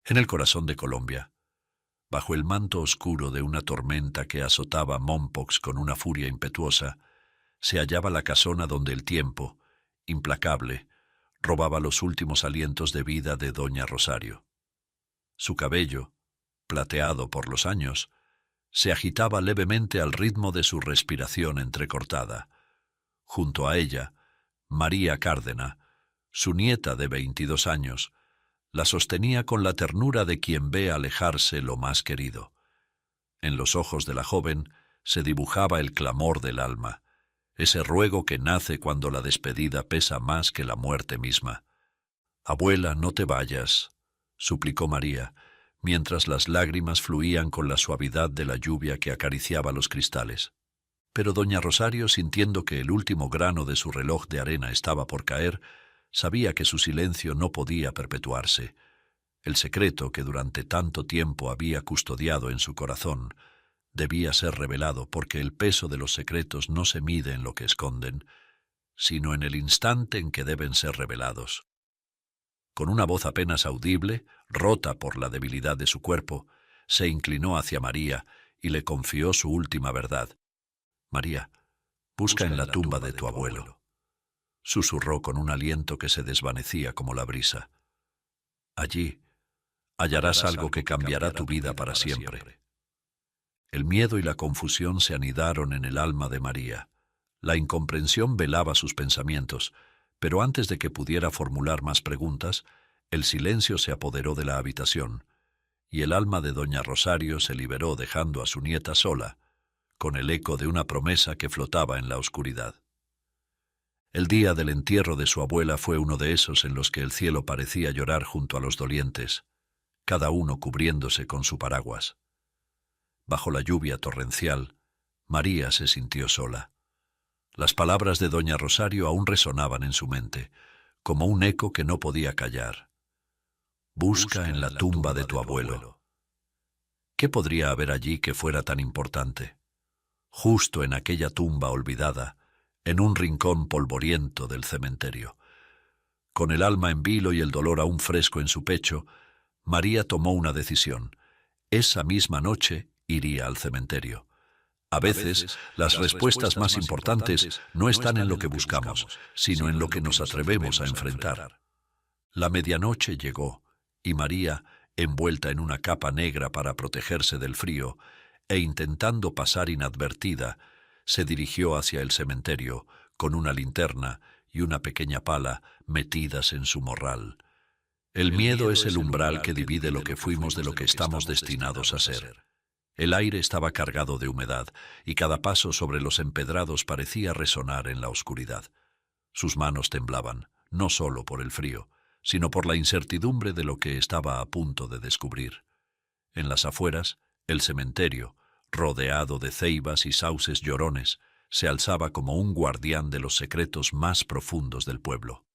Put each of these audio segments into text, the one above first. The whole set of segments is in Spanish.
En el corazón de Colombia, bajo el manto oscuro de una tormenta que azotaba Mompox con una furia impetuosa, se hallaba la casona donde el tiempo, implacable, robaba los últimos alientos de vida de doña Rosario. Su cabello, plateado por los años, se agitaba levemente al ritmo de su respiración entrecortada. Junto a ella, María Cárdena, su nieta de 22 años, la sostenía con la ternura de quien ve alejarse lo más querido. En los ojos de la joven se dibujaba el clamor del alma, ese ruego que nace cuando la despedida pesa más que la muerte misma. «Abuela, no te vayas», suplicó María, mientras las lágrimas fluían con la suavidad de la lluvia que acariciaba los cristales. Pero doña Rosario, sintiendo que el último grano de su reloj de arena estaba por caer, sabía que su silencio no podía perpetuarse. El secreto que durante tanto tiempo había custodiado en su corazón debía ser revelado, porque el peso de los secretos no se mide en lo que esconden, sino en el instante en que deben ser revelados. Con una voz apenas audible, rota por la debilidad de su cuerpo, se inclinó hacia María y le confió su última verdad. «María, busca en la tumba de tu abuelo», susurró con un aliento que se desvanecía como la brisa. «Allí hallarás algo que cambiará tu vida para siempre». El miedo y la confusión se anidaron en el alma de María. La incomprensión velaba sus pensamientos, pero antes de que pudiera formular más preguntas, el silencio se apoderó de la habitación, y el alma de doña Rosario se liberó dejando a su nieta sola, con el eco de una promesa que flotaba en la oscuridad. El día del entierro de su abuela fue uno de esos en los que el cielo parecía llorar junto a los dolientes, cada uno cubriéndose con su paraguas. Bajo la lluvia torrencial, María se sintió sola. Las palabras de doña Rosario aún resonaban en su mente, como un eco que no podía callar. «Busca en la tumba de tu abuelo». ¿Qué podría haber allí que fuera tan importante? Justo en aquella tumba olvidada, en un rincón polvoriento del cementerio. Con el alma en vilo y el dolor aún fresco en su pecho, María tomó una decisión. Esa misma noche iría al cementerio. A veces, las respuestas más importantes no están en lo que buscamos, sino en lo que nos atrevemos a enfrentar. La medianoche llegó, y María, envuelta en una capa negra para protegerse del frío, e intentando pasar inadvertida, se dirigió hacia el cementerio, con una linterna y una pequeña pala metidas en su morral. El miedo es el umbral que divide lo que fuimos de lo que estamos destinados a ser. El aire estaba cargado de humedad, y cada paso sobre los empedrados parecía resonar en la oscuridad. Sus manos temblaban, no solo por el frío, sino por la incertidumbre de lo que estaba a punto de descubrir. En las afueras, el cementerio, rodeado de ceibas y sauces llorones, se alzaba como un guardián de los secretos más profundos del pueblo.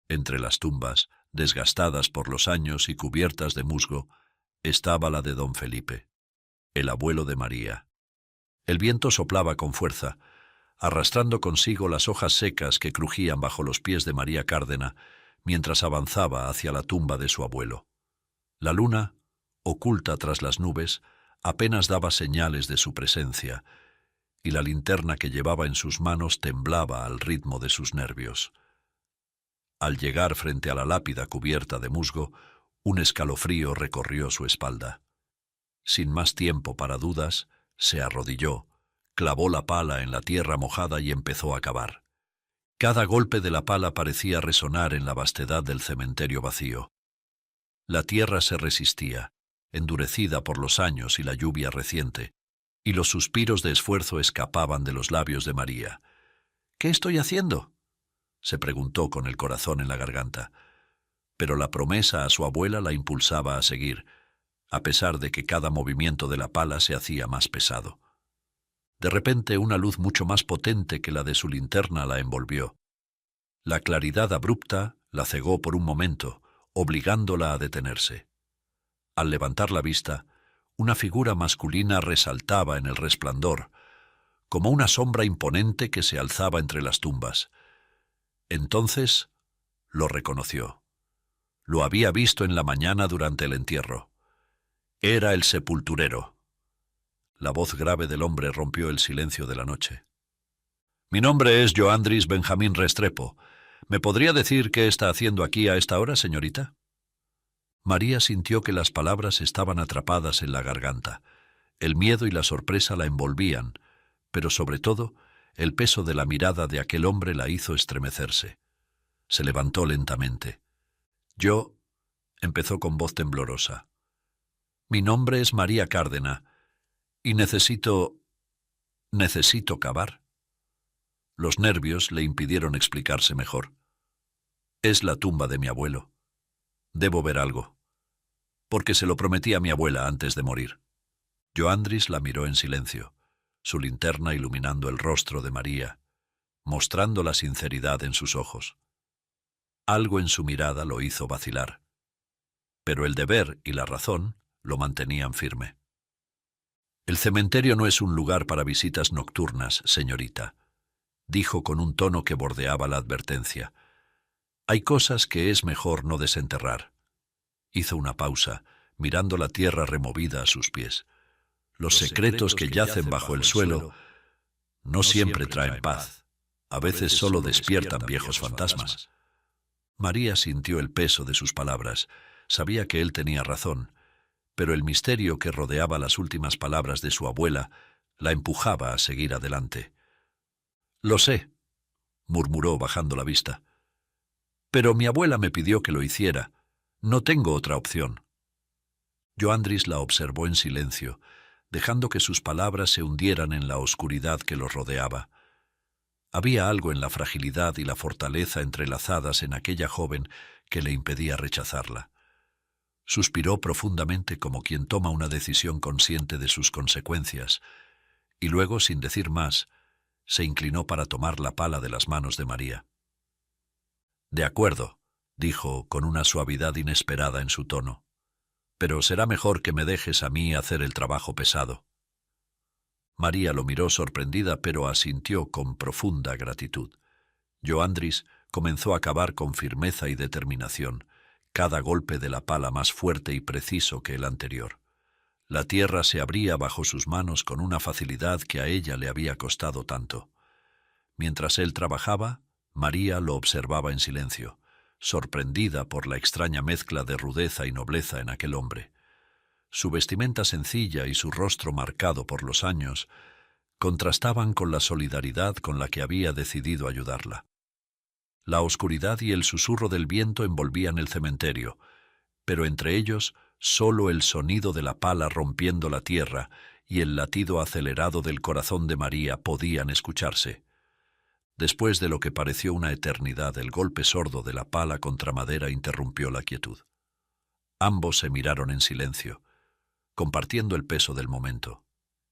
Entre las tumbas, desgastadas por los años y cubiertas de musgo, estaba la de don Felipe, el abuelo de María. El viento soplaba con fuerza, arrastrando consigo las hojas secas que crujían bajo los pies de María Cárdena mientras avanzaba hacia la tumba de su abuelo. La luna, oculta tras las nubes, apenas daba señales de su presencia, y la linterna que llevaba en sus manos temblaba al ritmo de sus nervios. Al llegar frente a la lápida cubierta de musgo, un escalofrío recorrió su espalda. Sin más tiempo para dudas, se arrodilló, clavó la pala en la tierra mojada y empezó a cavar. Cada golpe de la pala parecía resonar en la vastedad del cementerio vacío. La tierra se resistía, endurecida por los años y la lluvia reciente, y los suspiros de esfuerzo escapaban de los labios de María. «¿Qué estoy haciendo?», se preguntó con el corazón en la garganta. Pero la promesa a su abuela la impulsaba a seguir, a pesar de que cada movimiento de la pala se hacía más pesado. De repente, una luz mucho más potente que la de su linterna la envolvió. La claridad abrupta la cegó por un momento, obligándola a detenerse. Al levantar la vista, una figura masculina resaltaba en el resplandor, como una sombra imponente que se alzaba entre las tumbas. Entonces lo reconoció. Lo había visto en la mañana durante el entierro. Era el sepulturero. La voz grave del hombre rompió el silencio de la noche. Mi nombre es Joandris Benjamín Restrepo. ¿Me podría decir qué está haciendo aquí a esta hora, señorita? María sintió que las palabras estaban atrapadas en la garganta. El miedo y la sorpresa la envolvían, pero sobre todo, el peso de la mirada de aquel hombre la hizo estremecerse. Se levantó lentamente. Yo, empezó con voz temblorosa. Mi nombre es María Cárdena, y necesito cavar. Los nervios le impidieron explicarse mejor. Es la tumba de mi abuelo. Debo ver algo, porque se lo prometí a mi abuela antes de morir. Joandris la miró en silencio, su linterna iluminando el rostro de María, mostrando la sinceridad en sus ojos. Algo en su mirada lo hizo vacilar, pero el deber y la razón lo mantenían firme. El cementerio no es un lugar para visitas nocturnas, señorita, dijo con un tono que bordeaba la advertencia. Hay cosas que es mejor no desenterrar. Hizo una pausa, mirando la tierra removida a sus pies. Los secretos que yacen bajo el suelo no siempre traen paz. A veces solo despiertan viejos fantasmas. María sintió el peso de sus palabras. Sabía que él tenía razón, pero el misterio que rodeaba las últimas palabras de su abuela la empujaba a seguir adelante. Lo sé, murmuró bajando la vista. Pero mi abuela me pidió que lo hiciera. No tengo otra opción. Joandris la observó en silencio, dejando que sus palabras se hundieran en la oscuridad que los rodeaba. Había algo en la fragilidad y la fortaleza entrelazadas en aquella joven que le impedía rechazarla. Suspiró profundamente como quien toma una decisión consciente de sus consecuencias, y luego, sin decir más, se inclinó para tomar la pala de las manos de María. De acuerdo, dijo con una suavidad inesperada en su tono, pero será mejor que me dejes a mí hacer el trabajo pesado. María lo miró sorprendida, pero asintió con profunda gratitud. Joandris comenzó a cavar con firmeza y determinación, cada golpe de la pala más fuerte y preciso que el anterior. La tierra se abría bajo sus manos con una facilidad que a ella le había costado tanto. Mientras él trabajaba, María lo observaba en silencio, sorprendida por la extraña mezcla de rudeza y nobleza en aquel hombre. Su vestimenta sencilla y su rostro marcado por los años contrastaban con la solidaridad con la que había decidido ayudarla. La oscuridad y el susurro del viento envolvían el cementerio, pero entre ellos solo el sonido de la pala rompiendo la tierra y el latido acelerado del corazón de María podían escucharse. Después de lo que pareció una eternidad, el golpe sordo de la pala contra madera interrumpió la quietud. Ambos se miraron en silencio, compartiendo el peso del momento.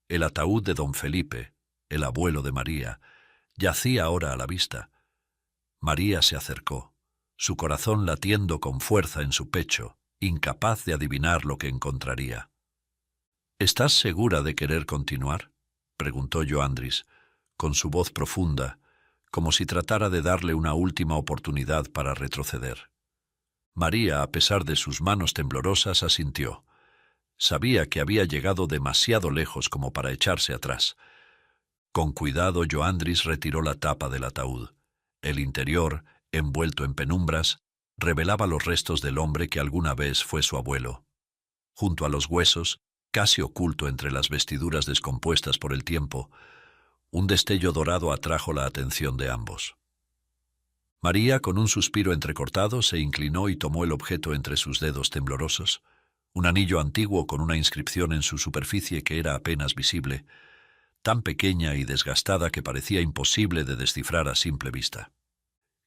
El ataúd de don Felipe, el abuelo de María, yacía ahora a la vista. María se acercó, su corazón latiendo con fuerza en su pecho, incapaz de adivinar lo que encontraría. —¿Estás segura de querer continuar? —preguntó Joandris, con su voz profunda, como si tratara de darle una última oportunidad para retroceder. María, a pesar de sus manos temblorosas, asintió. Sabía que había llegado demasiado lejos como para echarse atrás. Con cuidado, Joandris retiró la tapa del ataúd. El interior, envuelto en penumbras, revelaba los restos del hombre que alguna vez fue su abuelo. Junto a los huesos, casi oculto entre las vestiduras descompuestas por el tiempo, un destello dorado atrajo la atención de ambos. María, con un suspiro entrecortado, se inclinó y tomó el objeto entre sus dedos temblorosos, un anillo antiguo con una inscripción en su superficie que era apenas visible, tan pequeña y desgastada que parecía imposible de descifrar a simple vista.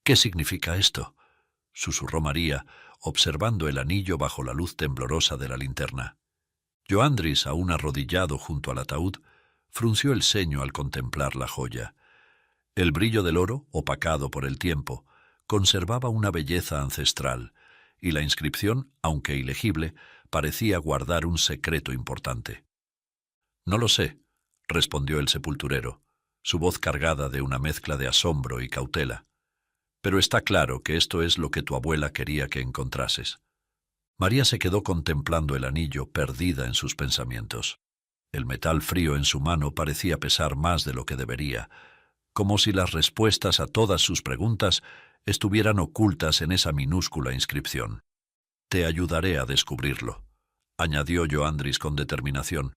—¿Qué significa esto? —susurró María, observando el anillo bajo la luz temblorosa de la linterna. Joandris, aún arrodillado junto al ataúd, frunció el ceño al contemplar la joya. El brillo del oro, opacado por el tiempo, conservaba una belleza ancestral, y la inscripción, aunque ilegible, parecía guardar un secreto importante. —No lo sé —respondió el sepulturero, su voz cargada de una mezcla de asombro y cautela—, Pero está claro que esto es lo que tu abuela quería que encontrases. María se quedó contemplando el anillo, perdida en sus pensamientos. El metal frío en su mano parecía pesar más de lo que debería, como si las respuestas a todas sus preguntas estuvieran ocultas en esa minúscula inscripción. «Te ayudaré a descubrirlo», añadió Joandris con determinación.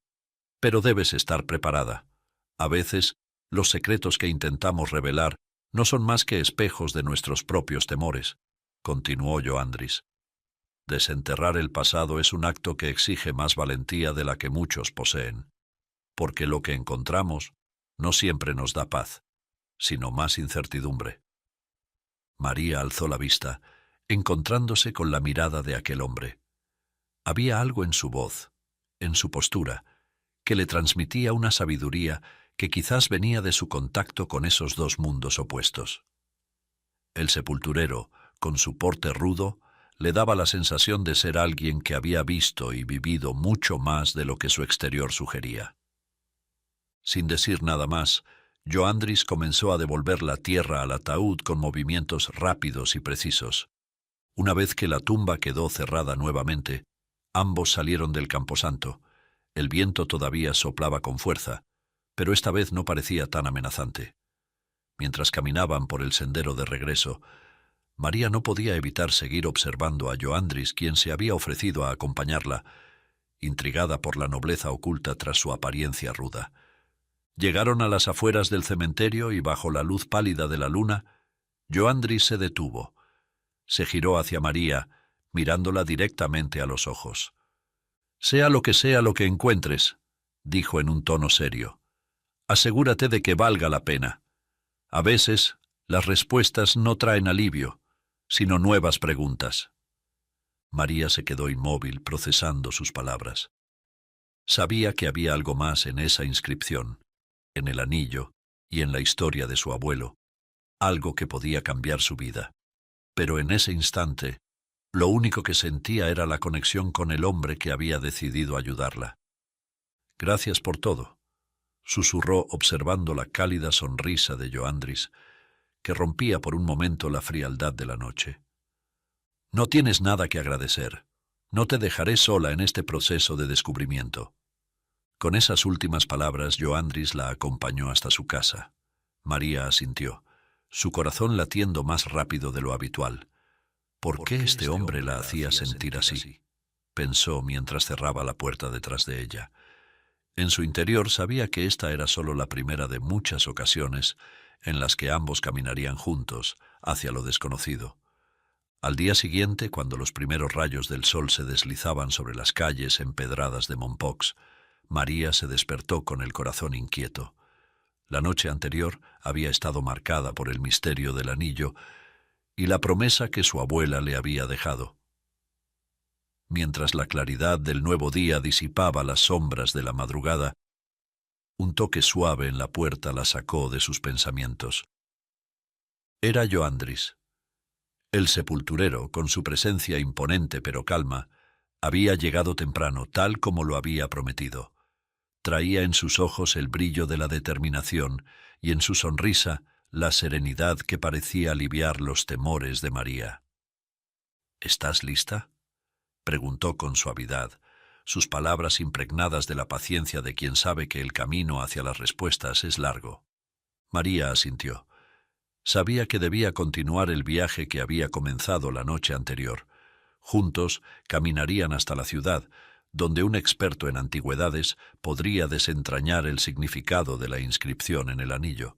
«Pero debes estar preparada. A veces, los secretos que intentamos revelar no son más que espejos de nuestros propios temores», continuó Joandris. «Desenterrar el pasado es un acto que exige más valentía de la que muchos poseen, porque lo que encontramos no siempre nos da paz, sino más incertidumbre». María alzó la vista, encontrándose con la mirada de aquel hombre. Había algo en su voz, en su postura, que le transmitía una sabiduría que quizás venía de su contacto con esos dos mundos opuestos. El sepulturero, con su porte rudo, le daba la sensación de ser alguien que había visto y vivido mucho más de lo que su exterior sugería. Sin decir nada más, Joandris comenzó a devolver la tierra al ataúd con movimientos rápidos y precisos. Una vez que la tumba quedó cerrada nuevamente, ambos salieron del camposanto. El viento todavía soplaba con fuerza, pero esta vez no parecía tan amenazante. Mientras caminaban por el sendero de regreso, María no podía evitar seguir observando a Joandris, quien se había ofrecido a acompañarla, intrigada por la nobleza oculta tras su apariencia ruda. Llegaron a las afueras del cementerio y bajo la luz pálida de la luna, Joandris se detuvo. Se giró hacia María, mirándola directamente a los ojos. «Sea lo que encuentres», dijo en un tono serio, «asegúrate de que valga la pena. A veces, las respuestas no traen alivio, sino nuevas preguntas». María se quedó inmóvil, procesando sus palabras. Sabía que había algo más en esa inscripción, en el anillo y en la historia de su abuelo, algo que podía cambiar su vida. Pero en ese instante, lo único que sentía era la conexión con el hombre que había decidido ayudarla. «Gracias por todo», susurró observando la cálida sonrisa de Joandris, que rompía por un momento la frialdad de la noche. «No tienes nada que agradecer. No te dejaré sola en este proceso de descubrimiento». Con esas últimas palabras, Joandris la acompañó hasta su casa. María asintió, su corazón latiendo más rápido de lo habitual. ¿Por qué este hombre la hacía sentir así?, pensó mientras cerraba la puerta detrás de ella. En su interior sabía que esta era solo la primera de muchas ocasiones en las que ambos caminarían juntos hacia lo desconocido. Al día siguiente, cuando los primeros rayos del sol se deslizaban sobre las calles empedradas de Mompox, María se despertó con el corazón inquieto. La noche anterior había estado marcada por el misterio del anillo y la promesa que su abuela le había dejado. Mientras la claridad del nuevo día disipaba las sombras de la madrugada, un toque suave en la puerta la sacó de sus pensamientos. Era Joandris. El sepulturero, con su presencia imponente pero calma, había llegado temprano, tal como lo había prometido. Traía en sus ojos el brillo de la determinación y en su sonrisa la serenidad que parecía aliviar los temores de María. «¿Estás lista?», preguntó con suavidad, sus palabras impregnadas de la paciencia de quien sabe que el camino hacia las respuestas es largo. María asintió. Sabía que debía continuar el viaje que había comenzado la noche anterior. Juntos caminarían hasta la ciudad, donde un experto en antigüedades podría desentrañar el significado de la inscripción en el anillo.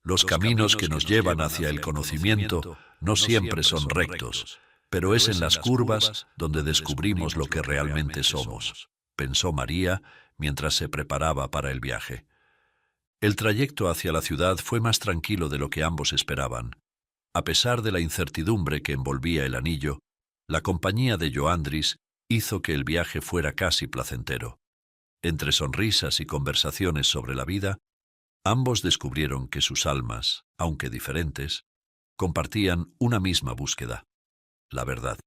Los caminos que nos llevan hacia el conocimiento no siempre son rectos, pero es en las curvas donde descubrimos lo que realmente somos, pensó María mientras se preparaba para el viaje. El trayecto hacia la ciudad fue más tranquilo de lo que ambos esperaban. A pesar de la incertidumbre que envolvía el anillo, la compañía de Joandris hizo que el viaje fuera casi placentero. Entre sonrisas y conversaciones sobre la vida, ambos descubrieron que sus almas, aunque diferentes, compartían una misma búsqueda: la verdad.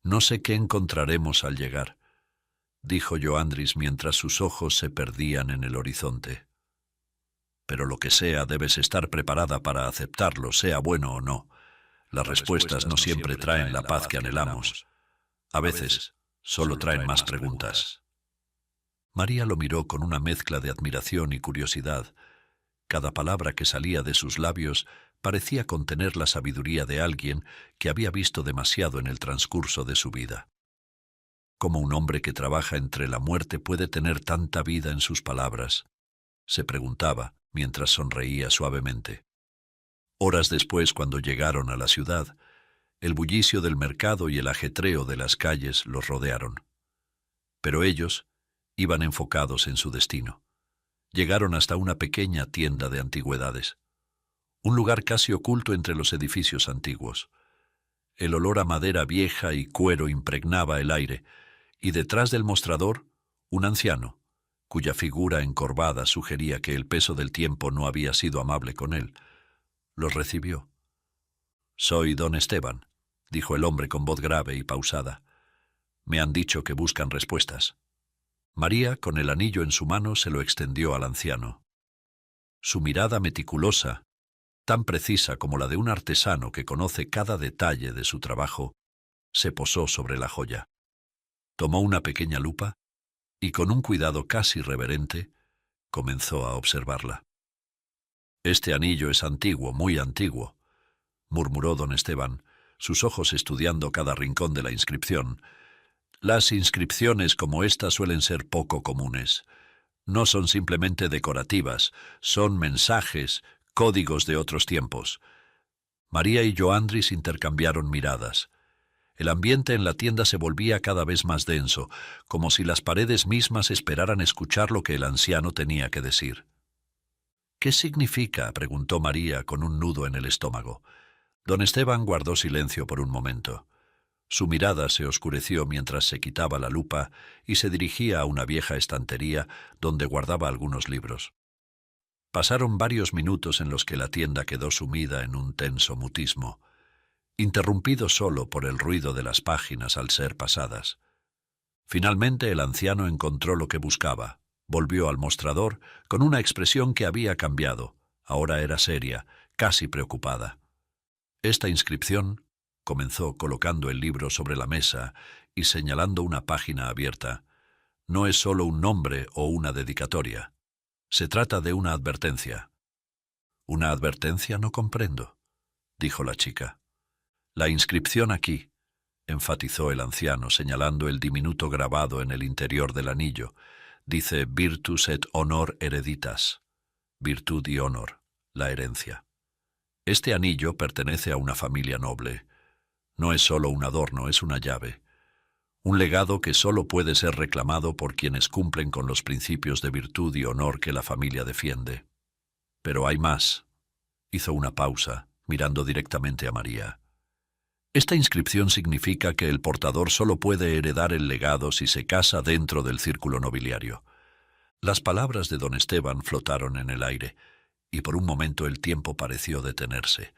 «No sé qué encontraremos al llegar», dijo Joandris mientras sus ojos se perdían en el horizonte. Pero lo que sea, debes estar preparada para aceptarlo, sea bueno o no. Las respuestas no siempre traen la paz que anhelamos. A veces, solo traen más preguntas. María lo miró con una mezcla de admiración y curiosidad. Cada palabra que salía de sus labios parecía contener la sabiduría de alguien que había visto demasiado en el transcurso de su vida. ¿Cómo un hombre que trabaja entre la muerte puede tener tanta vida en sus palabras?, se preguntaba mientras sonreía suavemente. Horas después, cuando llegaron a la ciudad, el bullicio del mercado y el ajetreo de las calles los rodearon. Pero ellos iban enfocados en su destino. Llegaron hasta una pequeña tienda de antigüedades, un lugar casi oculto entre los edificios antiguos. El olor a madera vieja y cuero impregnaba el aire, y detrás del mostrador, un anciano, cuya figura encorvada sugería que el peso del tiempo no había sido amable con él, los recibió. «Soy don Esteban», dijo el hombre con voz grave y pausada. «Me han dicho que buscan respuestas». María, con el anillo en su mano, se lo extendió al anciano. Su mirada meticulosa, tan precisa como la de un artesano que conoce cada detalle de su trabajo, se posó sobre la joya. Tomó una pequeña lupa y, con un cuidado casi reverente, comenzó a observarla. «Este anillo es antiguo, muy antiguo», murmuró don Esteban, sus ojos estudiando cada rincón de la inscripción. «Las inscripciones como esta suelen ser poco comunes. No son simplemente decorativas, son mensajes, códigos de otros tiempos». María y Joandris intercambiaron miradas. El ambiente en la tienda se volvía cada vez más denso, como si las paredes mismas esperaran escuchar lo que el anciano tenía que decir. «¿Qué significa?», preguntó María con un nudo en el estómago. Don Esteban guardó silencio por un momento. Su mirada se oscureció mientras se quitaba la lupa y se dirigía a una vieja estantería donde guardaba algunos libros. Pasaron varios minutos en los que la tienda quedó sumida en un tenso mutismo, interrumpido solo por el ruido de las páginas al ser pasadas. Finalmente el anciano encontró lo que buscaba. Volvió al mostrador con una expresión que había cambiado. Ahora era seria, casi preocupada. «Esta inscripción», comenzó colocando el libro sobre la mesa y señalando una página abierta, «no es solo un nombre o una dedicatoria. Se trata de una advertencia». «¿Una advertencia? No comprendo», dijo la chica. «La inscripción aquí», enfatizó el anciano señalando el diminuto grabado en el interior del anillo, dice «Virtus et honor hereditas», virtud y honor, la herencia. Este anillo pertenece a una familia noble. No es solo un adorno, es una llave. Un legado que solo puede ser reclamado por quienes cumplen con los principios de virtud y honor que la familia defiende. Pero hay más. Hizo una pausa, mirando directamente a María. Esta inscripción significa que el portador solo puede heredar el legado si se casa dentro del círculo nobiliario. Las palabras de don Esteban flotaron en el aire, y por un momento el tiempo pareció detenerse.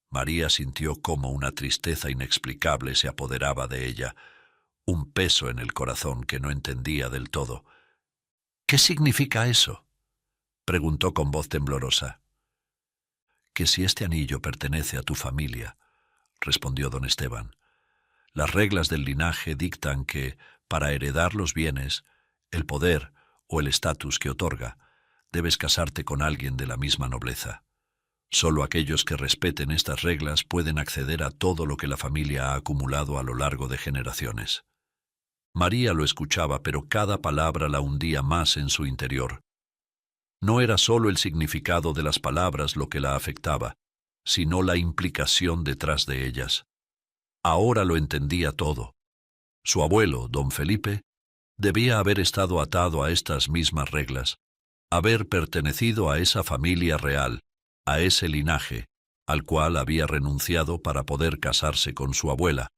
María sintió cómo una tristeza inexplicable se apoderaba de ella, un peso en el corazón que no entendía del todo. «¿Qué significa eso?», preguntó con voz temblorosa. «Que si este anillo pertenece a tu familia», respondió don Esteban, «las reglas del linaje dictan que, para heredar los bienes, el poder o el estatus que otorga, debes casarte con alguien de la misma nobleza. Solo aquellos que respeten estas reglas pueden acceder a todo lo que la familia ha acumulado a lo largo de generaciones». María lo escuchaba, pero cada palabra la hundía más en su interior. No era solo el significado de las palabras lo que la afectaba, sino la implicación detrás de ellas. Ahora lo entendía todo. Su abuelo, don Felipe, debía haber estado atado a estas mismas reglas, haber pertenecido a esa familia real, a ese linaje, al cual había renunciado para poder casarse con su abuela.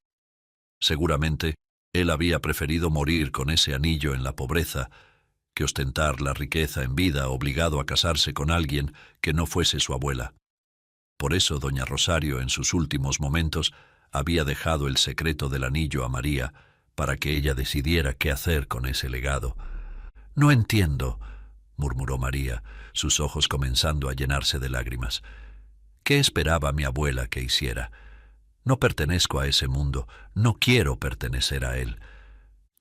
Seguramente, él había preferido morir con ese anillo en la pobreza que ostentar la riqueza en vida obligado a casarse con alguien que no fuese su abuela. Por eso doña Rosario en sus últimos momentos había dejado el secreto del anillo a María para que ella decidiera qué hacer con ese legado. «No entiendo», murmuró María, sus ojos comenzando a llenarse de lágrimas. ¿Qué esperaba mi abuela que hiciera? No pertenezco a ese mundo, no quiero pertenecer a él.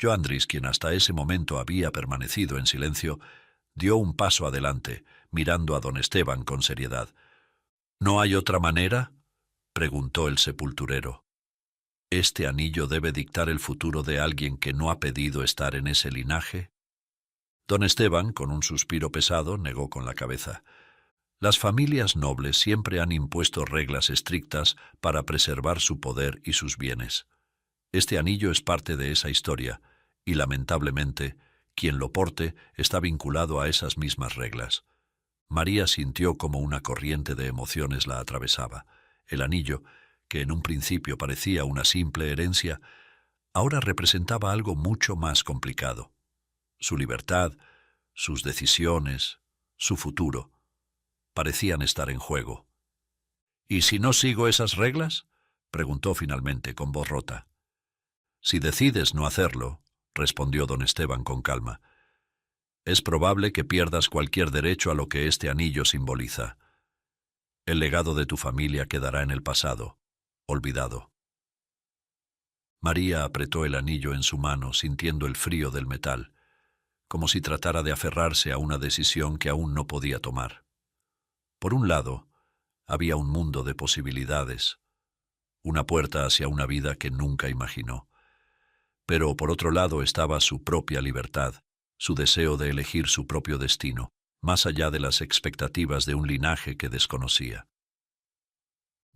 Joandris, quien hasta ese momento había permanecido en silencio, dio un paso adelante, mirando a don Esteban con seriedad. ¿No hay otra manera?, preguntó el sepulturero. ¿Este anillo debe dictar el futuro de alguien que no ha pedido estar en ese linaje? Don Esteban, con un suspiro pesado, negó con la cabeza. Las familias nobles siempre han impuesto reglas estrictas para preservar su poder y sus bienes. Este anillo es parte de esa historia, y lamentablemente, quien lo porte está vinculado a esas mismas reglas. María sintió como una corriente de emociones la atravesaba. El anillo, que en un principio parecía una simple herencia, ahora representaba algo mucho más complicado. Su libertad, sus decisiones, su futuro, parecían estar en juego. ¿Y si no sigo esas reglas?, preguntó finalmente con voz rota. Si decides no hacerlo, respondió don Esteban con calma, es probable que pierdas cualquier derecho a lo que este anillo simboliza. El legado de tu familia quedará en el pasado, olvidado. María apretó el anillo en su mano, sintiendo el frío del metal, como si tratara de aferrarse a una decisión que aún no podía tomar. Por un lado, había un mundo de posibilidades, una puerta hacia una vida que nunca imaginó. Pero por otro lado estaba su propia libertad, su deseo de elegir su propio destino, más allá de las expectativas de un linaje que desconocía.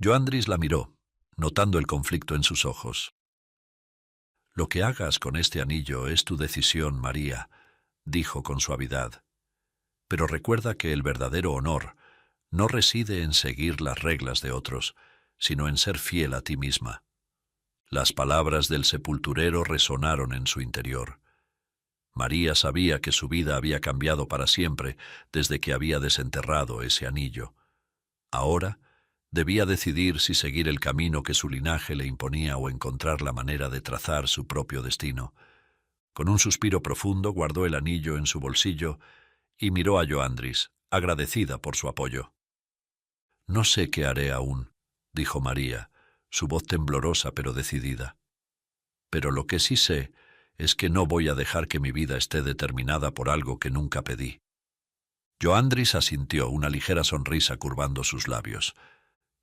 Joandris la miró, notando el conflicto en sus ojos. «Lo que hagas con este anillo es tu decisión, María», dijo con suavidad. «Pero recuerda que el verdadero honor no reside en seguir las reglas de otros, sino en ser fiel a ti misma». Las palabras del sepulturero resonaron en su interior. María sabía que su vida había cambiado para siempre desde que había desenterrado ese anillo. Ahora debía decidir si seguir el camino que su linaje le imponía o encontrar la manera de trazar su propio destino. Con un suspiro profundo guardó el anillo en su bolsillo y miró a Joandris, agradecida por su apoyo. «No sé qué haré aún», dijo María, su voz temblorosa pero decidida. «Pero lo que sí sé es que no voy a dejar que mi vida esté determinada por algo que nunca pedí». Joandris asintió, una ligera sonrisa curvando sus labios.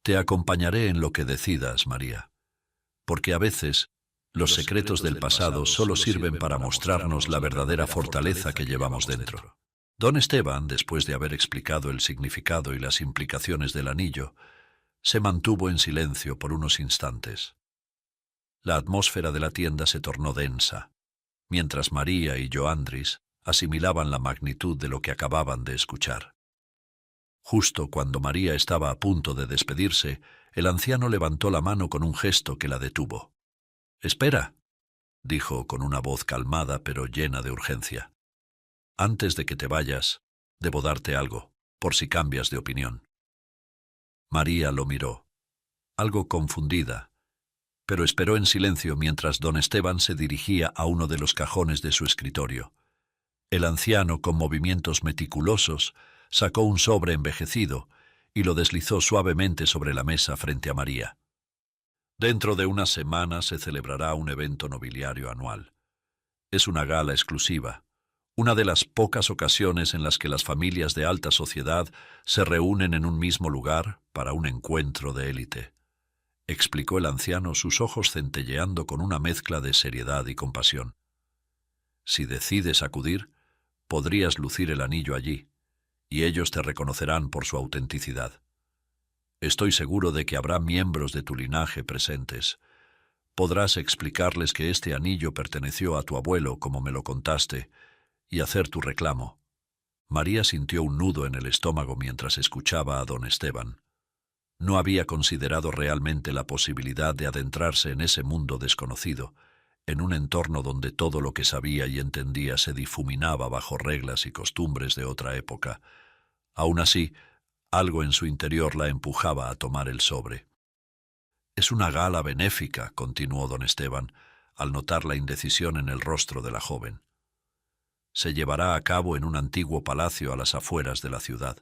«Te acompañaré en lo que decidas, María, porque a veces los secretos del pasado solo sirven para mostrarnos la verdadera fortaleza que llevamos dentro». Don Esteban, después de haber explicado el significado y las implicaciones del anillo, se mantuvo en silencio por unos instantes. La atmósfera de la tienda se tornó densa, mientras María y Joandris asimilaban la magnitud de lo que acababan de escuchar. Justo cuando María estaba a punto de despedirse, el anciano levantó la mano con un gesto que la detuvo. «Espera», dijo con una voz calmada pero llena de urgencia. «Antes de que te vayas, debo darte algo, por si cambias de opinión». María lo miró, algo confundida, pero esperó en silencio mientras don Esteban se dirigía a uno de los cajones de su escritorio. El anciano, con movimientos meticulosos, sacó un sobre envejecido y lo deslizó suavemente sobre la mesa frente a María. «Dentro de una semana se celebrará un evento nobiliario anual. Es una gala exclusiva, una de las pocas ocasiones en las que las familias de alta sociedad se reúnen en un mismo lugar para un encuentro de élite», explicó el anciano, sus ojos centelleando con una mezcla de seriedad y compasión. «Si decides acudir, podrías lucir el anillo allí, y ellos te reconocerán por su autenticidad. Estoy seguro de que habrá miembros de tu linaje presentes. Podrás explicarles que este anillo perteneció a tu abuelo, como me lo contaste, y hacer tu reclamo». María sintió un nudo en el estómago mientras escuchaba a don Esteban. No había considerado realmente la posibilidad de adentrarse en ese mundo desconocido, en un entorno donde todo lo que sabía y entendía se difuminaba bajo reglas y costumbres de otra época. Aún así, algo en su interior la empujaba a tomar el sobre. «Es una gala benéfica», continuó don Esteban, al notar la indecisión en el rostro de la joven. Se llevará a cabo en un antiguo palacio a las afueras de la ciudad.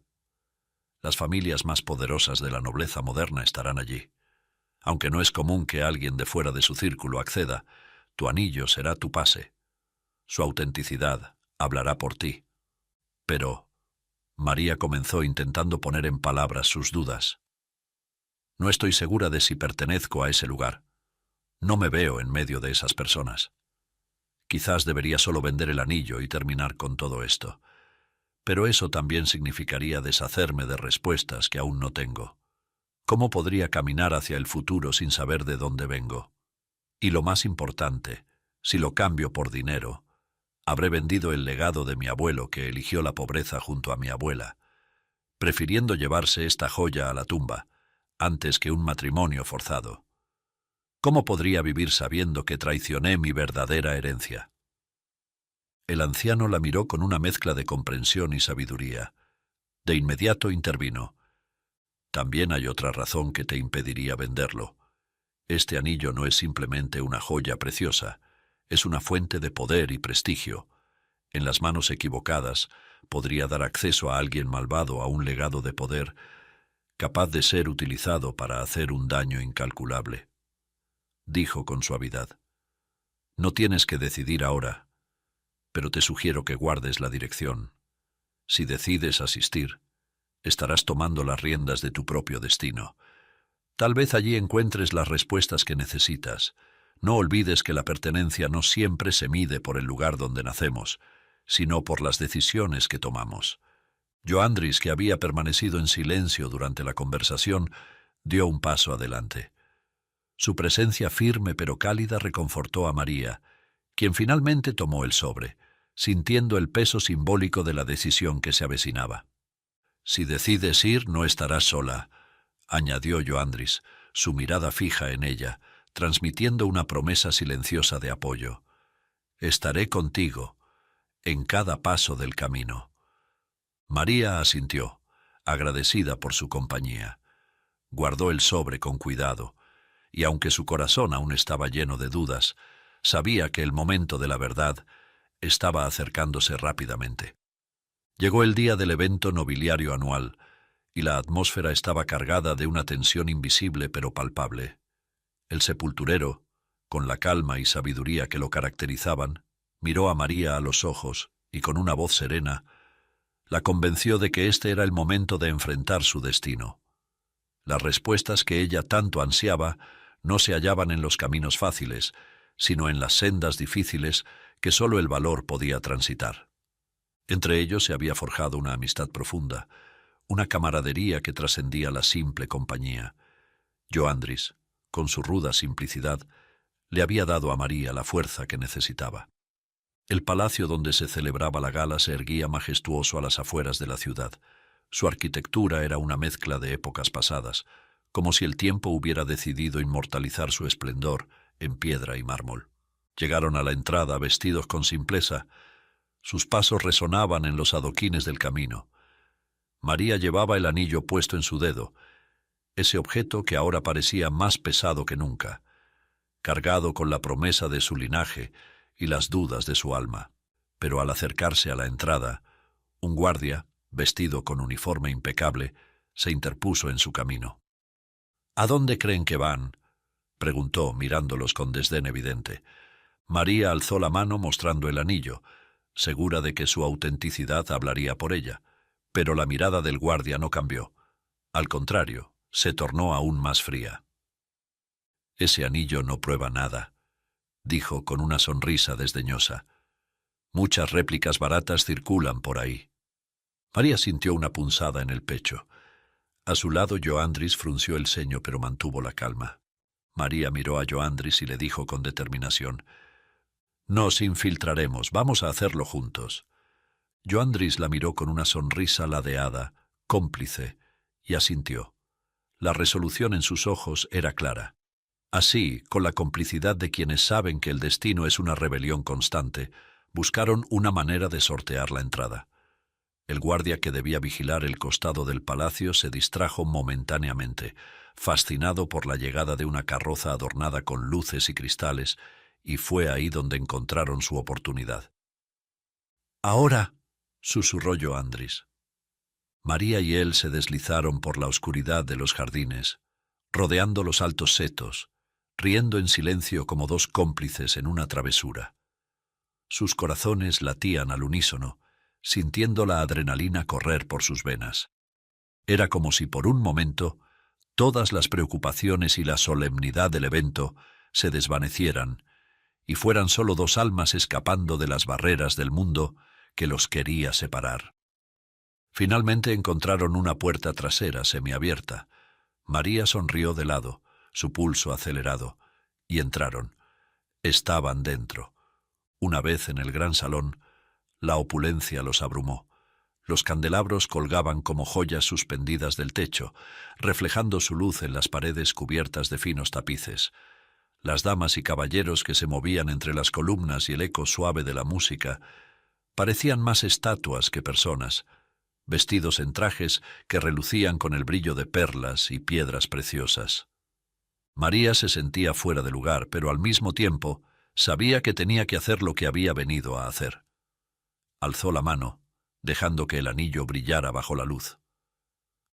Las familias más poderosas de la nobleza moderna estarán allí. Aunque no es común que alguien de fuera de su círculo acceda, tu anillo será tu pase. Su autenticidad hablará por ti. Pero María comenzó intentando poner en palabras sus dudas. No estoy segura de si pertenezco a ese lugar. No me veo en medio de esas personas. Quizás debería solo vender el anillo y terminar con todo esto. Pero eso también significaría deshacerme de respuestas que aún no tengo. ¿Cómo podría caminar hacia el futuro sin saber de dónde vengo? Y lo más importante, si lo cambio por dinero, habré vendido el legado de mi abuelo que eligió la pobreza junto a mi abuela, prefiriendo llevarse esta joya a la tumba, antes que un matrimonio forzado. ¿Cómo podría vivir sabiendo que traicioné mi verdadera herencia? El anciano la miró con una mezcla de comprensión y sabiduría. De inmediato intervino. También hay otra razón que te impediría venderlo. Este anillo no es simplemente una joya preciosa, es una fuente de poder y prestigio. En las manos equivocadas podría dar acceso a alguien malvado a un legado de poder, capaz de ser utilizado para hacer un daño incalculable. Dijo con suavidad. No tienes que decidir ahora, pero te sugiero que guardes la dirección. Si decides asistir, estarás tomando las riendas de tu propio destino. Tal vez allí encuentres las respuestas que necesitas. No olvides que la pertenencia no siempre se mide por el lugar donde nacemos, sino por las decisiones que tomamos. Joandris, que había permanecido en silencio durante la conversación, dio un paso adelante. Su presencia firme pero cálida reconfortó a María, quien finalmente tomó el sobre, sintiendo el peso simbólico de la decisión que se avecinaba. «Si decides ir, no estarás sola», añadió Joandris, su mirada fija en ella, transmitiendo una promesa silenciosa de apoyo. «Estaré contigo, en cada paso del camino». María asintió, agradecida por su compañía. Guardó el sobre con cuidado, y aunque su corazón aún estaba lleno de dudas, sabía que el momento de la verdad estaba acercándose rápidamente. Llegó el día del evento nobiliario anual, y la atmósfera estaba cargada de una tensión invisible pero palpable. El sepulturero, con la calma y sabiduría que lo caracterizaban, miró a María a los ojos y con una voz serena, la convenció de que este era el momento de enfrentar su destino. Las respuestas que ella tanto ansiaba no se hallaban en los caminos fáciles, sino en las sendas difíciles que solo el valor podía transitar. Entre ellos se había forjado una amistad profunda, una camaradería que trascendía la simple compañía. Joandris, con su ruda simplicidad, le había dado a María la fuerza que necesitaba. El palacio donde se celebraba la gala se erguía majestuoso a las afueras de la ciudad. Su arquitectura era una mezcla de épocas pasadas, como si el tiempo hubiera decidido inmortalizar su esplendor en piedra y mármol. Llegaron a la entrada vestidos con simpleza. Sus pasos resonaban en los adoquines del camino. María llevaba el anillo puesto en su dedo, ese objeto que ahora parecía más pesado que nunca, cargado con la promesa de su linaje y las dudas de su alma. Pero al acercarse a la entrada, un guardia, vestido con uniforme impecable, se interpuso en su camino. «¿A dónde creen que van?», preguntó, mirándolos con desdén evidente. María alzó la mano mostrando el anillo, segura de que su autenticidad hablaría por ella, pero la mirada del guardia no cambió. Al contrario, se tornó aún más fría. «Ese anillo no prueba nada», dijo con una sonrisa desdeñosa. «Muchas réplicas baratas circulan por ahí». María sintió una punzada en el pecho. A su lado Joandris frunció el ceño pero mantuvo la calma. María miró a Joandris y le dijo con determinación: «Nos infiltraremos, vamos a hacerlo juntos». Joandris la miró con una sonrisa ladeada, cómplice, y asintió. La resolución en sus ojos era clara. Así, con la complicidad de quienes saben que el destino es una rebelión constante, buscaron una manera de sortear la entrada. El guardia que debía vigilar el costado del palacio se distrajo momentáneamente, fascinado por la llegada de una carroza adornada con luces y cristales, y fue ahí donde encontraron su oportunidad. Ahora, susurró Joandris. María y él se deslizaron por la oscuridad de los jardines, rodeando los altos setos, riendo en silencio como dos cómplices en una travesura. Sus corazones latían al unísono, sintiendo la adrenalina correr por sus venas. Era como si por un momento todas las preocupaciones y la solemnidad del evento se desvanecieran y fueran solo dos almas escapando de las barreras del mundo que los quería separar. Finalmente encontraron una puerta trasera semiabierta. María sonrió de lado, su pulso acelerado, y entraron. Estaban dentro. Una vez en el gran salón, la opulencia los abrumó. Los candelabros colgaban como joyas suspendidas del techo, reflejando su luz en las paredes cubiertas de finos tapices. Las damas y caballeros que se movían entre las columnas y el eco suave de la música parecían más estatuas que personas, vestidos en trajes que relucían con el brillo de perlas y piedras preciosas. María se sentía fuera de lugar, pero al mismo tiempo sabía que tenía que hacer lo que había venido a hacer. Alzó la mano, dejando que el anillo brillara bajo la luz.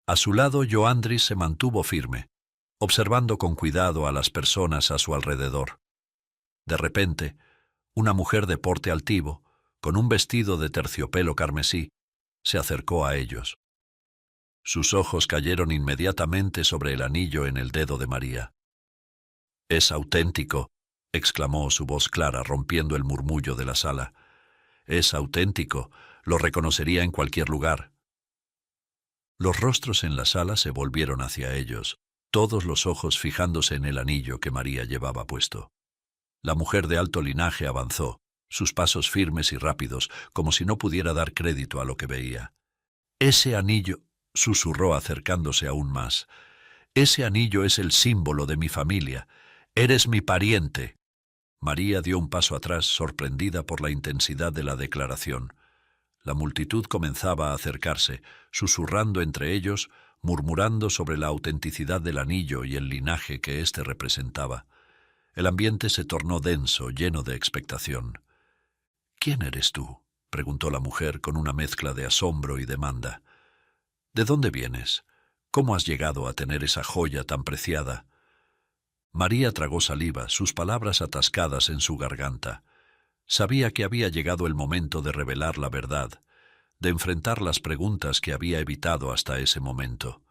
A su lado, Joandris se mantuvo firme, observando con cuidado a las personas a su alrededor. De repente, una mujer de porte altivo, con un vestido de terciopelo carmesí, se acercó a ellos. Sus ojos cayeron inmediatamente sobre el anillo en el dedo de María. «Es auténtico», exclamó su voz clara, rompiendo el murmullo de la sala. «Es auténtico, lo reconocería en cualquier lugar». Los rostros en la sala se volvieron hacia ellos, todos los ojos fijándose en el anillo que María llevaba puesto. La mujer de alto linaje avanzó, sus pasos firmes y rápidos, como si no pudiera dar crédito a lo que veía. «Ese anillo», susurró acercándose aún más, «ese anillo es el símbolo de mi familia. Eres mi pariente». María dio un paso atrás, sorprendida por la intensidad de la declaración. La multitud comenzaba a acercarse, susurrando entre ellos, murmurando sobre la autenticidad del anillo y el linaje que éste representaba. El ambiente se tornó denso, lleno de expectación. «¿Quién eres tú?», preguntó la mujer con una mezcla de asombro y demanda. «¿De dónde vienes? ¿Cómo has llegado a tener esa joya tan preciada?» María tragó saliva, sus palabras atascadas en su garganta. Sabía que había llegado el momento de revelar la verdad, de enfrentar las preguntas que había evitado hasta ese momento.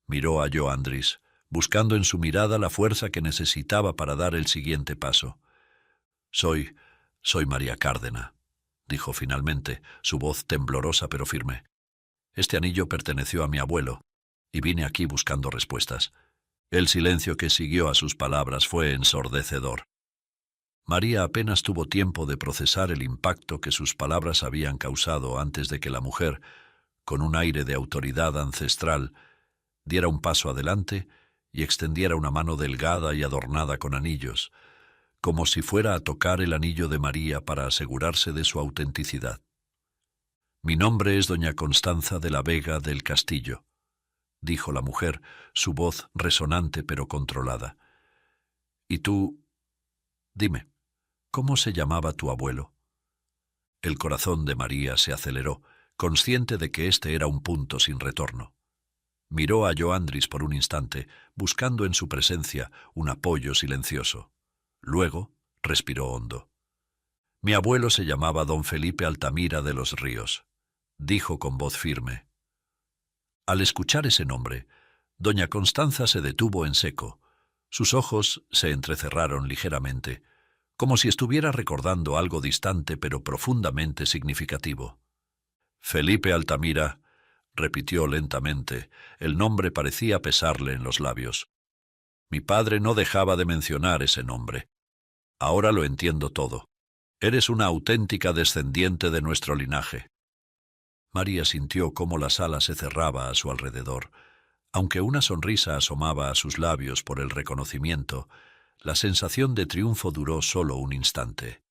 Miró a Joandris, buscando en su mirada la fuerza que necesitaba para dar el siguiente paso. Soy María Cárdena», dijo finalmente, su voz temblorosa pero firme. «Este anillo perteneció a mi abuelo, y vine aquí buscando respuestas». El silencio que siguió a sus palabras fue ensordecedor. María apenas tuvo tiempo de procesar el impacto que sus palabras habían causado antes de que la mujer, con un aire de autoridad ancestral, diera un paso adelante y extendiera una mano delgada y adornada con anillos, como si fuera a tocar el anillo de María para asegurarse de su autenticidad. «Mi nombre es doña Constanza de la Vega del Castillo», dijo la mujer, su voz resonante pero controlada. «¿Y tú? Dime, ¿cómo se llamaba tu abuelo?» El corazón de María se aceleró, consciente de que este era un punto sin retorno. Miró a Joandris por un instante, buscando en su presencia un apoyo silencioso. Luego respiró hondo. «Mi abuelo se llamaba don Felipe Altamira de los Ríos», dijo con voz firme. Al escuchar ese nombre, doña Constanza se detuvo en seco. Sus ojos se entrecerraron ligeramente, como si estuviera recordando algo distante pero profundamente significativo. «Felipe Altamira», repitió lentamente, el nombre parecía pesarle en los labios. «Mi padre no dejaba de mencionar ese nombre. Ahora lo entiendo todo. Eres una auténtica descendiente de nuestro linaje». María sintió cómo la sala se cerraba a su alrededor. Aunque una sonrisa asomaba a sus labios por el reconocimiento, la sensación de triunfo duró solo un instante.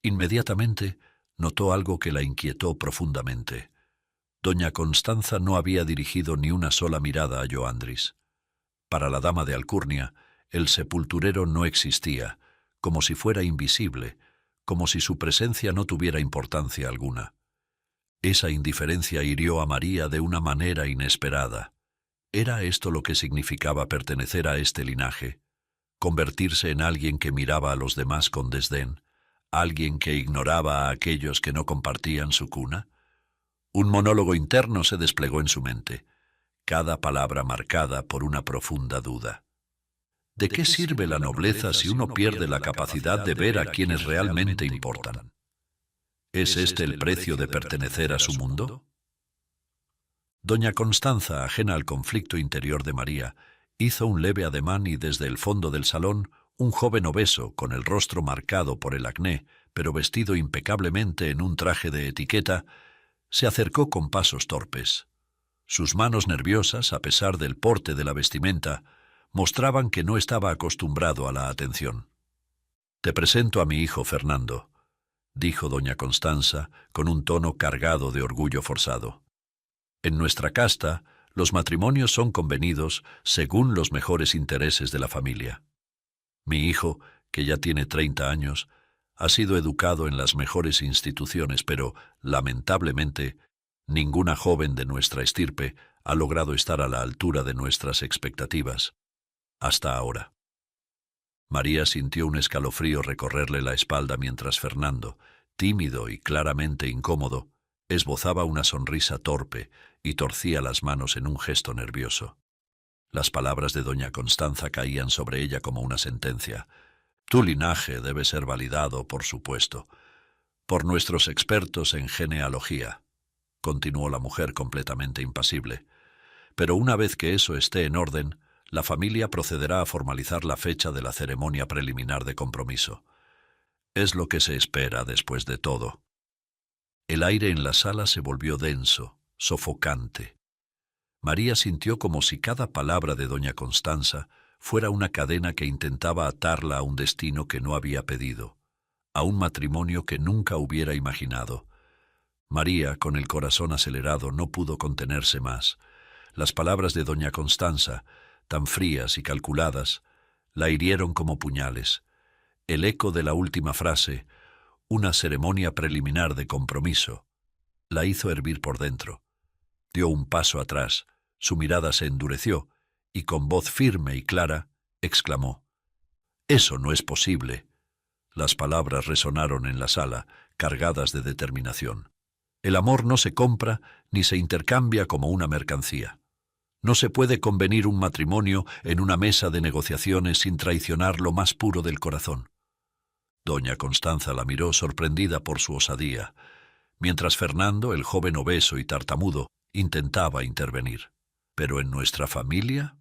Inmediatamente notó algo que la inquietó profundamente. Doña Constanza no había dirigido ni una sola mirada a Joandris. Para la dama de Alcurnia, el sepulturero no existía, como si fuera invisible, como si su presencia no tuviera importancia alguna. Esa indiferencia hirió a María de una manera inesperada. ¿Era esto lo que significaba pertenecer a este linaje? ¿Convertirse en alguien que miraba a los demás con desdén? ¿Alguien que ignoraba a aquellos que no compartían su cuna? Un monólogo interno se desplegó en su mente, cada palabra marcada por una profunda duda. ¿De qué sirve la nobleza si uno pierde la capacidad de ver a quienes realmente importan? ¿Es este el precio de pertenecer a su mundo? Doña Constanza, ajena al conflicto interior de María, hizo un leve ademán y desde el fondo del salón, un joven obeso, con el rostro marcado por el acné, pero vestido impecablemente en un traje de etiqueta, se acercó con pasos torpes. Sus manos nerviosas, a pesar del porte de la vestimenta, mostraban que no estaba acostumbrado a la atención. «Te presento a mi hijo Fernando», dijo doña Constanza con un tono cargado de orgullo forzado. «En nuestra casta, los matrimonios son convenidos según los mejores intereses de la familia. Mi hijo, que ya tiene 30 años, ha sido educado en las mejores instituciones, pero, lamentablemente, ninguna joven de nuestra estirpe ha logrado estar a la altura de nuestras expectativas, hasta ahora». María sintió un escalofrío recorrerle la espalda mientras Fernando, tímido y claramente incómodo, esbozaba una sonrisa torpe y torcía las manos en un gesto nervioso. Las palabras de doña Constanza caían sobre ella como una sentencia. «Tu linaje debe ser validado, por supuesto, por nuestros expertos en genealogía», continuó la mujer completamente impasible. «Pero una vez que eso esté en orden, la familia procederá a formalizar la fecha de la ceremonia preliminar de compromiso. Es lo que se espera después de todo». El aire en la sala se volvió denso, sofocante. María sintió como si cada palabra de doña Constanza fuera una cadena que intentaba atarla a un destino que no había pedido, a un matrimonio que nunca hubiera imaginado. María, con el corazón acelerado, no pudo contenerse más. Las palabras de doña Constanza, tan frías y calculadas, la hirieron como puñales. El eco de la última frase, «una ceremonia preliminar de compromiso», la hizo hervir por dentro. Dio un paso atrás, su mirada se endureció, y con voz firme y clara, exclamó: «Eso no es posible». Las palabras resonaron en la sala, cargadas de determinación. El amor no se compra ni se intercambia como una mercancía. No se puede convenir un matrimonio en una mesa de negociaciones sin traicionar lo más puro del corazón. Doña Constanza la miró sorprendida por su osadía, mientras Fernando, el joven obeso y tartamudo, intentaba intervenir. «¿Pero en nuestra familia?»,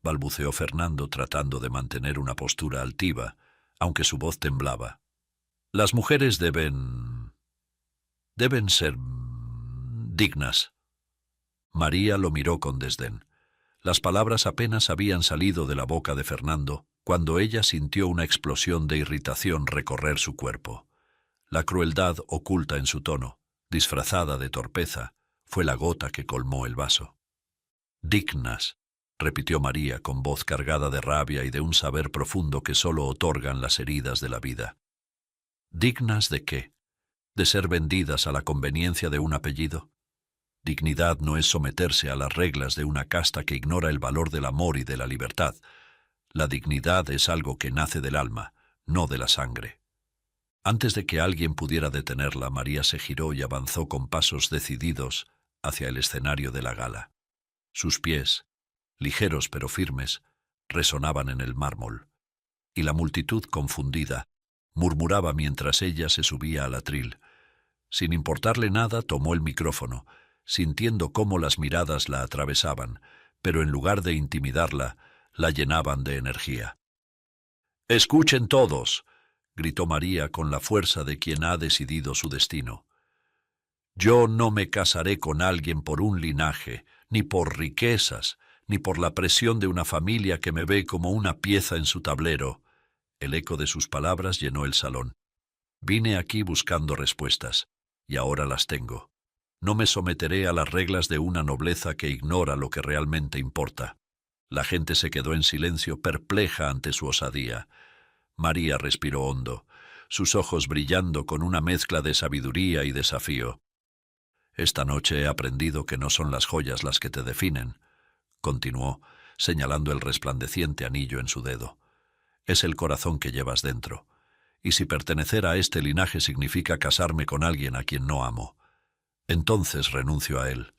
balbuceó Fernando tratando de mantener una postura altiva, aunque su voz temblaba. «Las mujeres deben ser dignas». María lo miró con desdén. Las palabras apenas habían salido de la boca de Fernando cuando ella sintió una explosión de irritación recorrer su cuerpo. La crueldad oculta en su tono, disfrazada de torpeza, fue la gota que colmó el vaso. «Dignas», repitió María con voz cargada de rabia y de un saber profundo que solo otorgan las heridas de la vida. «¿Dignas de qué? ¿De ser vendidas a la conveniencia de un apellido? Dignidad no es someterse a las reglas de una casta que ignora el valor del amor y de la libertad. La dignidad es algo que nace del alma, no de la sangre». Antes de que alguien pudiera detenerla, María se giró y avanzó con pasos decididos hacia el escenario de la gala. Sus pies, ligeros pero firmes, resonaban en el mármol, y la multitud confundida murmuraba mientras ella se subía al atril. Sin importarle nada, tomó el micrófono, sintiendo cómo las miradas la atravesaban, pero en lugar de intimidarla, la llenaban de energía. «Escuchen todos», gritó María con la fuerza de quien ha decidido su destino. «Yo no me casaré con alguien por un linaje, ni por riquezas, ni por la presión de una familia que me ve como una pieza en su tablero». El eco de sus palabras llenó el salón. «Vine aquí buscando respuestas, y ahora las tengo. No me someteré a las reglas de una nobleza que ignora lo que realmente importa». La gente se quedó en silencio, perpleja ante su osadía. María respiró hondo. sus ojos brillando con una mezcla de sabiduría y desafío. «Esta noche he aprendido que no son las joyas las que te definen», continuó, señalando el resplandeciente anillo en su dedo. «Es el corazón que llevas dentro. Y si pertenecer a este linaje significa casarme con alguien a quien no amo, entonces renuncio a él.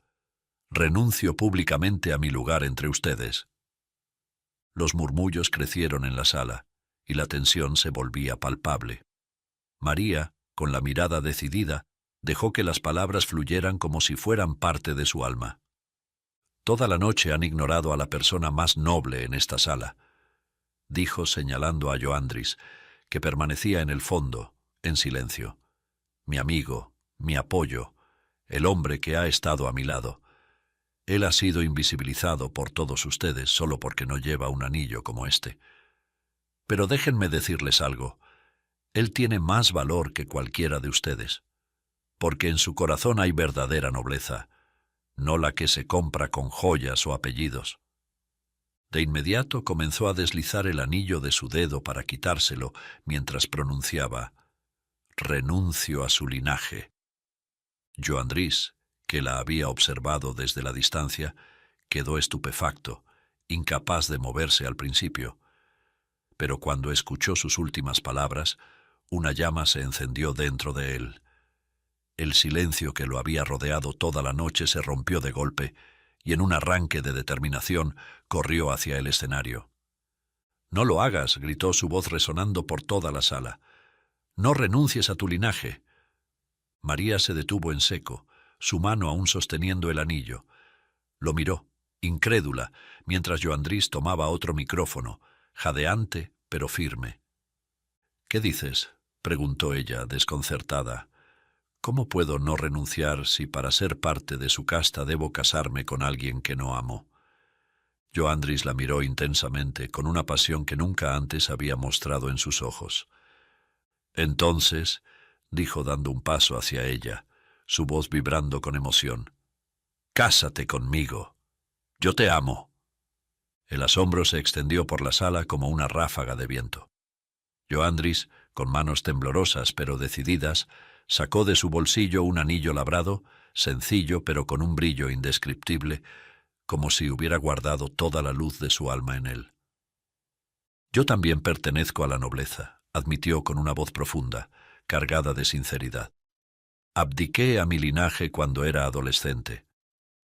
Renuncio públicamente a mi lugar entre ustedes». Los murmullos crecieron en la sala, y la tensión se volvía palpable. María, con la mirada decidida, dejó que las palabras fluyeran como si fueran parte de su alma. «Toda la noche han ignorado a la persona más noble en esta sala», dijo señalando a Joandris, que permanecía en el fondo, en silencio. «Mi amigo, mi apoyo, el hombre que ha estado a mi lado. Él ha sido invisibilizado por todos ustedes solo porque no lleva un anillo como este. Pero déjenme decirles algo. Él tiene más valor que cualquiera de ustedes, porque en su corazón hay verdadera nobleza, no la que se compra con joyas o apellidos». De inmediato comenzó a deslizar el anillo de su dedo para quitárselo mientras pronunciaba: «Renuncio a su linaje». Joandris, que la había observado desde la distancia, quedó estupefacto, incapaz de moverse al principio. Pero cuando escuchó sus últimas palabras, una llama se encendió dentro de él. El silencio que lo había rodeado toda la noche se rompió de golpe, y en un arranque de determinación corrió hacia el escenario. «No lo hagas», gritó su voz resonando por toda la sala. «No renuncies a tu linaje». María se detuvo en seco, su mano aún sosteniendo el anillo. Lo miró, incrédula, mientras Joandris tomaba otro micrófono, jadeante pero firme. «¿Qué dices?», preguntó ella, desconcertada. «¿Cómo puedo no renunciar si para ser parte de su casta debo casarme con alguien que no amo?» Joandris la miró intensamente, con una pasión que nunca antes había mostrado en sus ojos. «Entonces», dijo dando un paso hacia ella, su voz vibrando con emoción, «cásate conmigo. Yo te amo». El asombro se extendió por la sala como una ráfaga de viento. Joandris, con manos temblorosas pero decididas, sacó de su bolsillo un anillo labrado, sencillo pero con un brillo indescriptible, como si hubiera guardado toda la luz de su alma en él. «Yo también pertenezco a la nobleza», admitió con una voz profunda, cargada de sinceridad. «Abdiqué a mi linaje cuando era adolescente,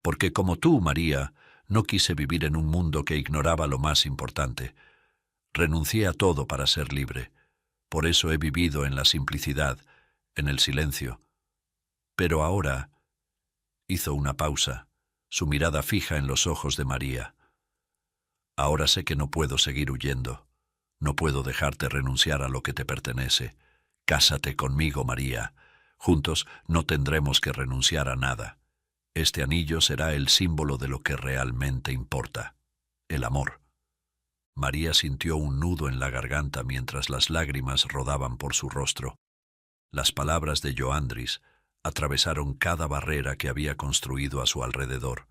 porque como tú, María, no quise vivir en un mundo que ignoraba lo más importante. Renuncié a todo para ser libre. Por eso he vivido en la simplicidad, en el silencio. Pero ahora…» Hizo una pausa, su mirada fija en los ojos de María. «Ahora sé que no puedo seguir huyendo. No puedo dejarte renunciar a lo que te pertenece. Cásate conmigo, María. Juntos no tendremos que renunciar a nada. Este anillo será el símbolo de lo que realmente importa, el amor». María sintió un nudo en la garganta mientras las lágrimas rodaban por su rostro. Las palabras de Joandris atravesaron cada barrera que había construido a su alrededor.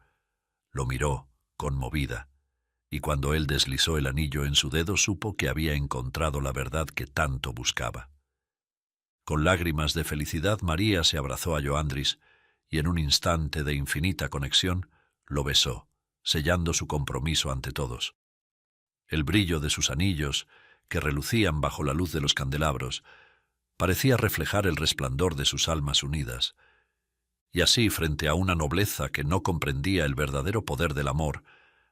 Lo miró, conmovida, y cuando él deslizó el anillo en su dedo supo que había encontrado la verdad que tanto buscaba. Con lágrimas de felicidad María se abrazó a Joandris y en un instante de infinita conexión lo besó, sellando su compromiso ante todos. El brillo de sus anillos, que relucían bajo la luz de los candelabros, parecía reflejar el resplandor de sus almas unidas. Y así, frente a una nobleza que no comprendía el verdadero poder del amor,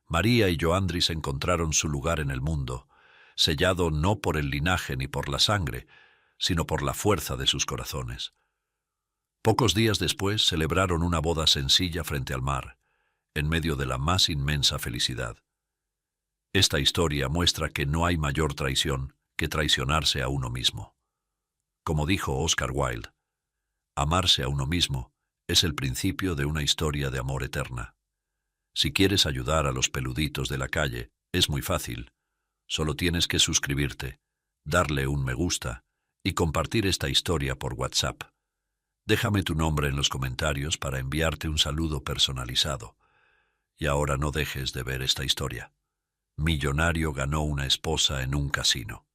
María y Joandris encontraron su lugar en el mundo, sellado no por el linaje ni por la sangre, sino por la fuerza de sus corazones. Pocos días después celebraron una boda sencilla frente al mar, en medio de la más inmensa felicidad. Esta historia muestra que no hay mayor traición que traicionarse a uno mismo. Como dijo Oscar Wilde, amarse a uno mismo es el principio de una historia de amor eterna. Si quieres ayudar a los peluditos de la calle, es muy fácil. Solo tienes que suscribirte, darle un me gusta y compartir esta historia por WhatsApp. Déjame tu nombre en los comentarios para enviarte un saludo personalizado. Y ahora no dejes de ver esta historia. Millonario ganó una esposa en un casino.